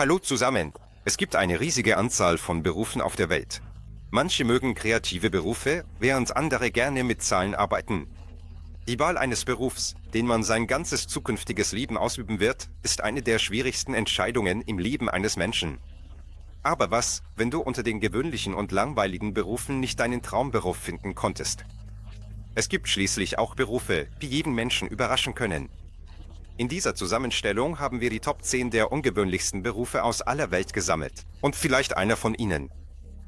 Hallo zusammen. Es gibt eine riesige Anzahl von Berufen auf der Welt. Manche mögen kreative Berufe, während andere gerne mit Zahlen arbeiten. Die Wahl eines Berufs, den man sein ganzes zukünftiges Leben ausüben wird, ist eine der schwierigsten Entscheidungen im Leben eines Menschen. Aber was, wenn du unter den gewöhnlichen und langweiligen Berufen nicht deinen Traumberuf finden konntest? Es gibt schließlich auch Berufe, die jeden Menschen überraschen können. In dieser Zusammenstellung haben wir die Top 10 der ungewöhnlichsten Berufe aus aller Welt gesammelt. Und vielleicht einer von ihnen.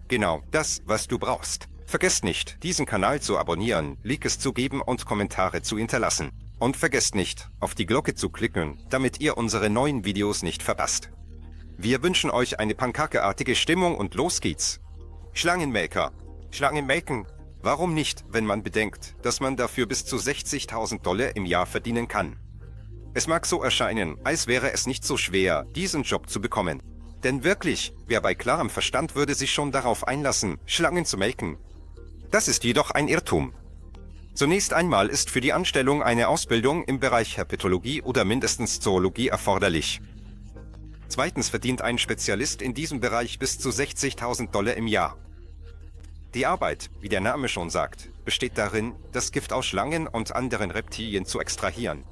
Genau das, was du brauchst. Vergesst nicht, diesen Kanal zu abonnieren, Likes zu geben und Kommentare zu hinterlassen. Und vergesst nicht, auf die Glocke zu klicken, damit ihr unsere neuen Videos nicht verpasst. Wir wünschen euch eine pankakeartige Stimmung und los geht's. Schlangenmelker. Schlangenmelken. Warum nicht, wenn man bedenkt, dass man dafür bis zu $60.000 im Jahr verdienen kann? Es mag so erscheinen, als wäre es nicht so schwer, diesen Job zu bekommen. Denn wirklich, wer bei klarem Verstand würde sich schon darauf einlassen, Schlangen zu melken. Das ist jedoch ein Irrtum. Zunächst einmal ist für die Anstellung eine Ausbildung im Bereich Herpetologie oder mindestens Zoologie erforderlich. Zweitens verdient ein Spezialist in diesem Bereich bis zu $60.000 im Jahr. Die Arbeit, wie der Name schon sagt, besteht darin, das Gift aus Schlangen und anderen Reptilien zu extrahieren.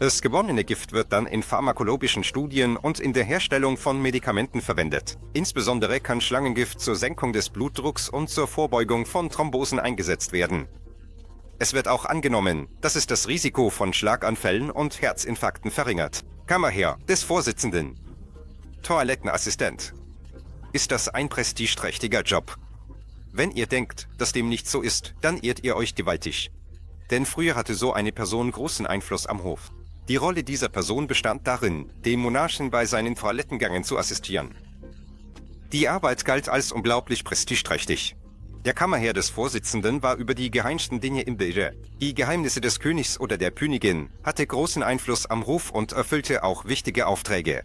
Das gewonnene Gift wird dann in pharmakologischen Studien und in der Herstellung von Medikamenten verwendet. Insbesondere kann Schlangengift zur Senkung des Blutdrucks und zur Vorbeugung von Thrombosen eingesetzt werden. Es wird auch angenommen, dass es das Risiko von Schlaganfällen und Herzinfarkten verringert. Kammerherr des Vorsitzenden. Toilettenassistent. Ist das ein prestigeträchtiger Job? Wenn ihr denkt, dass dem nicht so ist, dann irrt ihr euch gewaltig. Denn früher hatte so eine Person großen Einfluss am Hof. Die Rolle dieser Person bestand darin, dem Monarchen bei seinen Toilettengängen zu assistieren. Die Arbeit galt als unglaublich prestigeträchtig. Der Kammerherr des Vorsitzenden war über die geheimsten Dinge im Bilde. Die Geheimnisse des Königs oder der Königin, hatte großen Einfluss am Hof und erfüllte auch wichtige Aufträge.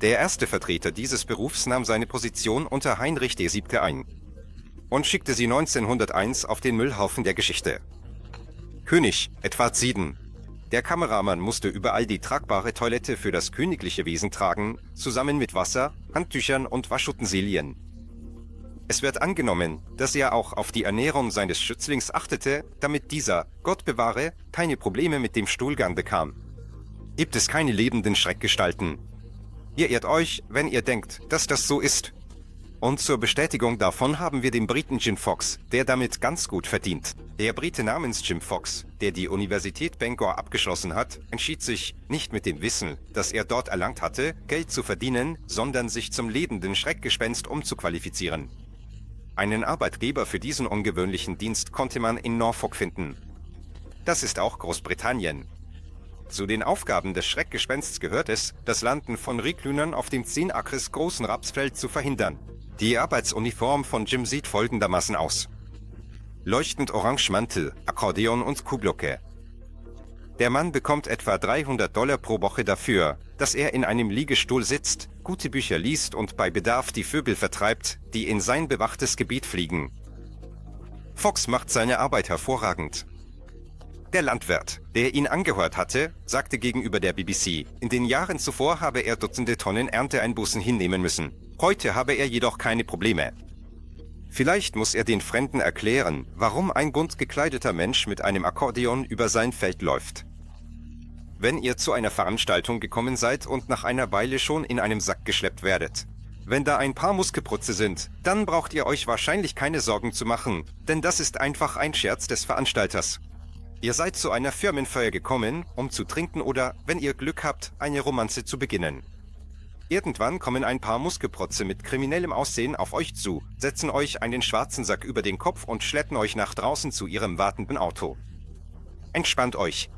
Der erste Vertreter dieses Berufs nahm seine Position unter Heinrich VII. Ein und schickte sie 1901 auf den Müllhaufen der Geschichte. König Edward VII. Der Kameramann musste überall die tragbare Toilette für das königliche Wesen tragen, zusammen mit Wasser, Handtüchern und Waschutensilien. Es wird angenommen, dass er auch auf die Ernährung seines Schützlings achtete, damit dieser, Gott bewahre, keine Probleme mit dem Stuhlgang bekam. Gibt es keine lebenden Schreckgestalten? Ihr irrt euch, wenn ihr denkt, dass das so ist. Und zur Bestätigung davon haben wir den Briten Jim Fox, der damit ganz gut verdient. Der Brite namens Jim Fox, der die Universität Bangor abgeschlossen hat, entschied sich, nicht mit dem Wissen, das er dort erlangt hatte, Geld zu verdienen, sondern sich zum lebenden Schreckgespenst umzuqualifizieren. Einen Arbeitgeber für diesen ungewöhnlichen Dienst konnte man in Norfolk finden. Das ist auch Großbritannien. Zu den Aufgaben des Schreckgespensts gehört es, das Landen von Reglünern auf dem 10 Acres großen Rapsfeld zu verhindern. Die Arbeitsuniform von Jim sieht folgendermaßen aus. Leuchtend orange Mantel, Akkordeon und Kuhglocke. Der Mann bekommt etwa $300 pro Woche dafür, dass er in einem Liegestuhl sitzt, gute Bücher liest und bei Bedarf die Vögel vertreibt, die in sein bewachtes Gebiet fliegen. Fox macht seine Arbeit hervorragend. Der Landwirt, der ihn angehört hatte, sagte gegenüber der BBC, in den Jahren zuvor habe er Dutzende Tonnen Ernteeinbußen hinnehmen müssen. Heute habe er jedoch keine Probleme. Vielleicht muss er den Fremden erklären, warum ein bunt gekleideter Mensch mit einem Akkordeon über sein Feld läuft. Wenn ihr zu einer Veranstaltung gekommen seid und nach einer Weile schon in einem Sack geschleppt werdet. Wenn da ein paar Muskelprotze sind, dann braucht ihr euch wahrscheinlich keine Sorgen zu machen, denn das ist einfach ein Scherz des Veranstalters. Ihr seid zu einer Firmenfeier gekommen, um zu trinken oder, wenn ihr Glück habt, eine Romanze zu beginnen. Irgendwann kommen ein paar Muskelprotze mit kriminellem Aussehen auf euch zu, setzen euch einen schwarzen Sack über den Kopf und schleppen euch nach draußen zu ihrem wartenden Auto. Entspannt euch.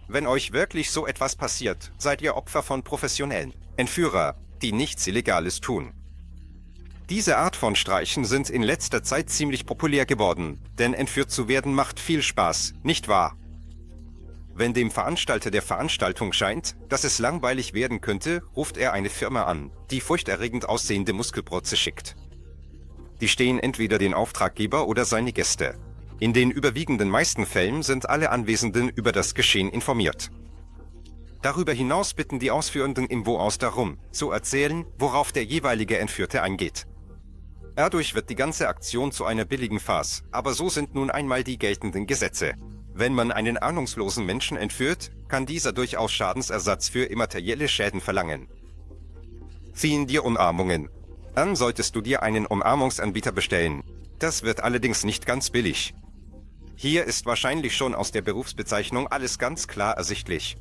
Wenn euch wirklich so etwas passiert, seid ihr Opfer von professionellen Entführer, die nichts Illegales tun. Diese Art von Streichen sind in letzter Zeit ziemlich populär geworden, denn entführt zu werden macht viel Spaß, nicht wahr? Wenn dem Veranstalter der Veranstaltung scheint, dass es langweilig werden könnte, ruft er eine Firma an, die furchterregend aussehende Muskelprotze schickt. Die stehen entweder den Auftraggeber oder seine Gäste. In den überwiegenden meisten Fällen sind alle Anwesenden über das Geschehen informiert. Darüber hinaus bitten die Ausführenden im Voraus darum, zu erzählen, worauf der jeweilige Entführte eingeht. Dadurch wird die ganze Aktion zu einer billigen Farce, aber so sind nun einmal die geltenden Gesetze. Wenn man einen ahnungslosen Menschen entführt, kann dieser durchaus Schadensersatz für immaterielle Schäden verlangen. Ziehen dir Umarmungen. Dann solltest du dir einen Umarmungsanbieter bestellen. Das wird allerdings nicht ganz billig. Hier ist wahrscheinlich schon aus der Berufsbezeichnung alles ganz klar ersichtlich.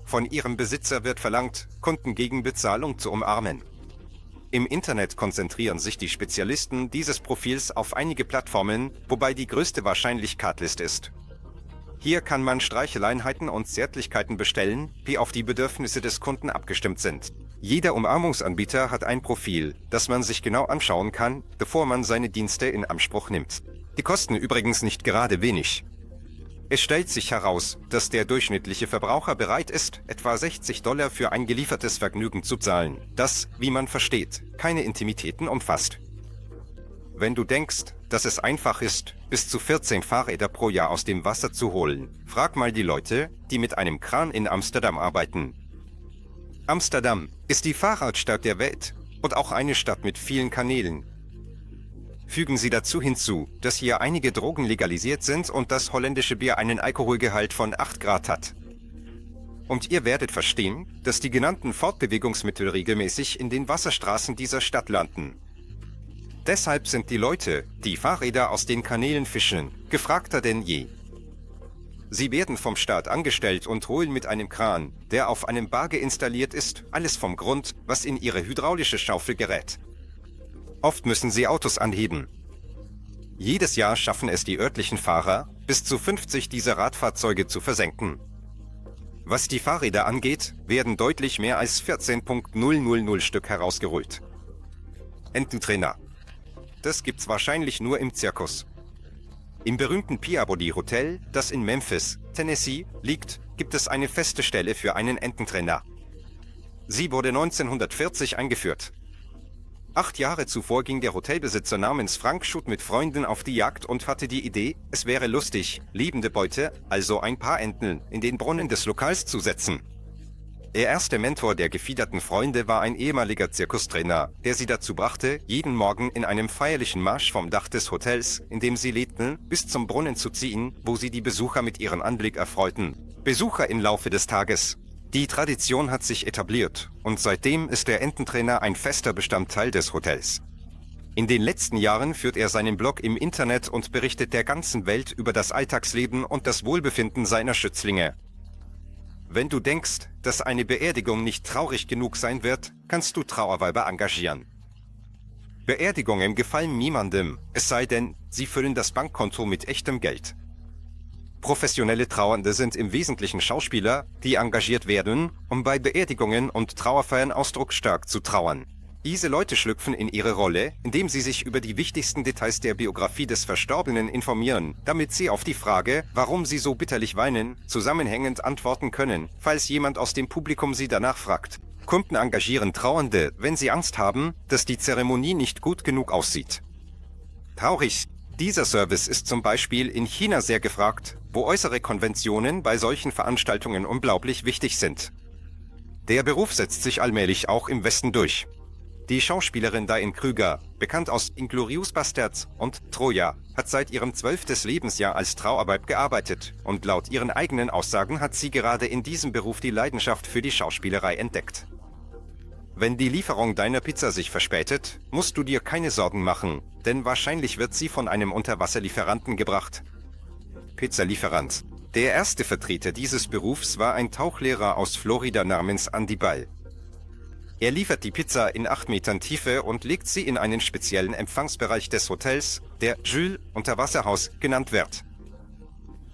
Von ihrem Besitzer wird verlangt, Kunden gegen Bezahlung zu umarmen. Im Internet konzentrieren sich die Spezialisten dieses Profils auf einige Plattformen, wobei die größte wahrscheinlich Cardlist ist. Hier kann man Streicheleinheiten und Zärtlichkeiten bestellen, die auf die Bedürfnisse des Kunden abgestimmt sind. Jeder Umarmungsanbieter hat ein Profil, das man sich genau anschauen kann, bevor man seine Dienste in Anspruch nimmt. Die kosten übrigens nicht gerade wenig. Es stellt sich heraus, dass der durchschnittliche Verbraucher bereit ist, etwa $60 für ein geliefertes Vergnügen zu zahlen, das, wie man versteht, keine Intimitäten umfasst. Wenn du denkst, dass es einfach ist, bis zu 14 Fahrräder pro Jahr aus dem Wasser zu holen, frag mal die Leute, die mit einem Kran in Amsterdam arbeiten. Amsterdam ist die Fahrradstadt der Welt und auch eine Stadt mit vielen Kanälen. Fügen Sie dazu hinzu, dass hier einige Drogen legalisiert sind und das holländische Bier einen Alkoholgehalt von 8 Grad hat. Und ihr werdet verstehen, dass die genannten Fortbewegungsmittel regelmäßig in den Wasserstraßen dieser Stadt landen. Deshalb sind die Leute, die Fahrräder aus den Kanälen fischen, gefragter denn je. Sie werden vom Staat angestellt und holen mit einem Kran, der auf einem Barge installiert ist, alles vom Grund, was in ihre hydraulische Schaufel gerät. Oft müssen sie Autos anheben. Jedes Jahr schaffen es die örtlichen Fahrer, bis zu 50 dieser Radfahrzeuge zu versenken. Was die Fahrräder angeht, werden deutlich mehr als 14.000 Stück herausgeholt. Ententrainer. Das gibt's wahrscheinlich nur im Zirkus. Im berühmten Peabody Hotel, das in Memphis, Tennessee, liegt, gibt es eine feste Stelle für einen Ententrainer. Sie wurde 1940 eingeführt. 8 Jahre zuvor ging der Hotelbesitzer namens Frank Schutt mit Freunden auf die Jagd und hatte die Idee, es wäre lustig, lebende Beute, also ein paar Enten, in den Brunnen des Lokals zu setzen. Der erste Mentor der gefiederten Freunde war ein ehemaliger Zirkustrainer, der sie dazu brachte, jeden Morgen in einem feierlichen Marsch vom Dach des Hotels, in dem sie lebten, bis zum Brunnen zu ziehen, wo sie die Besucher mit ihrem Anblick erfreuten. Besucher im Laufe des Tages. Die Tradition hat sich etabliert und seitdem ist der Ententrainer ein fester Bestandteil des Hotels. In den letzten Jahren führt er seinen Blog im Internet und berichtet der ganzen Welt über das Alltagsleben und das Wohlbefinden seiner Schützlinge. Wenn du denkst, dass eine Beerdigung nicht traurig genug sein wird, kannst du Trauerweiber engagieren. Beerdigungen gefallen niemandem, es sei denn, sie füllen das Bankkonto mit echtem Geld. Professionelle Trauernde sind im Wesentlichen Schauspieler, die engagiert werden, um bei Beerdigungen und Trauerfeiern ausdrucksstark zu trauern. Diese Leute schlüpfen in ihre Rolle, indem sie sich über die wichtigsten Details der Biografie des Verstorbenen informieren, damit sie auf die Frage, warum sie so bitterlich weinen, zusammenhängend antworten können, falls jemand aus dem Publikum sie danach fragt. Kunden engagieren Trauernde, wenn sie Angst haben, dass die Zeremonie nicht gut genug aussieht. Traurig. Dieser Service ist zum Beispiel in China sehr gefragt, wo äußere Konventionen bei solchen Veranstaltungen unglaublich wichtig sind. Der Beruf setzt sich allmählich auch im Westen durch. Die Schauspielerin Diane Kruger, bekannt aus Inglourious Basterds und Troja, hat seit ihrem 12. Lebensjahr als Trauarbeit gearbeitet und laut ihren eigenen Aussagen hat sie gerade in diesem Beruf die Leidenschaft für die Schauspielerei entdeckt. Wenn die Lieferung deiner Pizza sich verspätet, musst du dir keine Sorgen machen, denn wahrscheinlich wird sie von einem Unterwasserlieferanten gebracht. Pizzalieferant. Der erste Vertreter dieses Berufs war ein Tauchlehrer aus Florida namens Andy Ball. Er liefert die Pizza in 8 Metern Tiefe und legt sie in einen speziellen Empfangsbereich des Hotels, der Jules Unterwasserhaus genannt wird.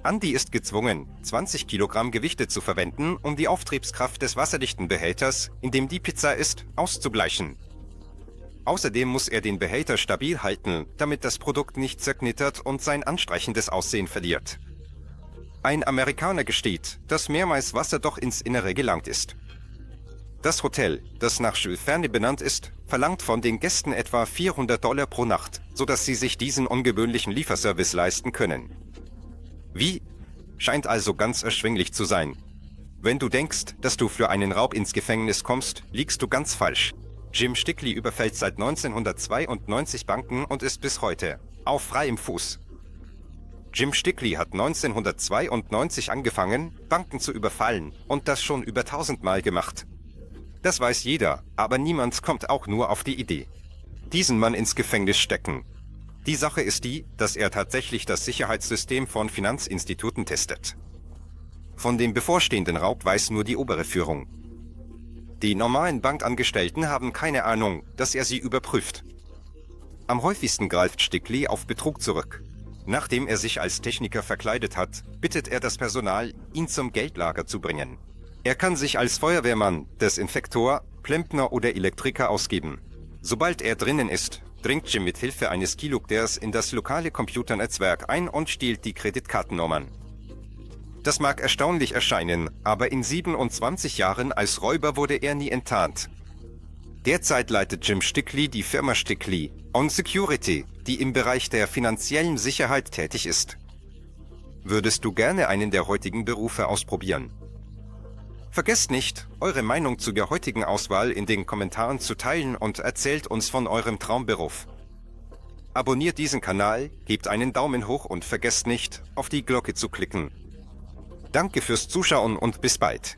Andy ist gezwungen, 20 Kilogramm Gewichte zu verwenden, um die Auftriebskraft des wasserdichten Behälters, in dem die Pizza ist, auszugleichen. Außerdem muss er den Behälter stabil halten, damit das Produkt nicht zerknittert und sein ansprechendes Aussehen verliert. Ein Amerikaner gesteht, dass mehrmals Wasser doch ins Innere gelangt ist. Das Hotel, das nach Jules Verne benannt ist, verlangt von den Gästen etwa $400 pro Nacht, sodass sie sich diesen ungewöhnlichen Lieferservice leisten können. Wie? Scheint also ganz erschwinglich zu sein. Wenn du denkst, dass du für einen Raub ins Gefängnis kommst, liegst du ganz falsch. Jim Stickley überfällt seit 1992 Banken und ist bis heute auf freiem Fuß. Jim Stickley hat 1992 angefangen, Banken zu überfallen und das schon über 1000 Mal gemacht. Das weiß jeder, aber niemand kommt auch nur auf die Idee, diesen Mann ins Gefängnis stecken. Die Sache ist die, dass er tatsächlich das Sicherheitssystem von Finanzinstituten testet. Von dem bevorstehenden Raub weiß nur die obere Führung. Die normalen Bankangestellten haben keine Ahnung, dass er sie überprüft. Am häufigsten greift Stickley auf Betrug zurück. Nachdem er sich als Techniker verkleidet hat, bittet er das Personal, ihn zum Geldlager zu bringen. Er kann sich als Feuerwehrmann, Desinfektor, Klempner oder Elektriker ausgeben. Sobald er drinnen ist, dringt Jim mit Hilfe eines Keylogders in das lokale Computernetzwerk ein und stiehlt die Kreditkartennummern. Das mag erstaunlich erscheinen, aber in 27 Jahren als Räuber wurde er nie enttarnt. Derzeit leitet Jim Stickley die Firma Stickley On Security, die im Bereich der finanziellen Sicherheit tätig ist. Würdest du gerne einen der heutigen Berufe ausprobieren? Vergesst nicht, eure Meinung zu der heutigen Auswahl in den Kommentaren zu teilen und erzählt uns von eurem Traumberuf. Abonniert diesen Kanal, gebt einen Daumen hoch und vergesst nicht, auf die Glocke zu klicken. Danke fürs Zuschauen und bis bald.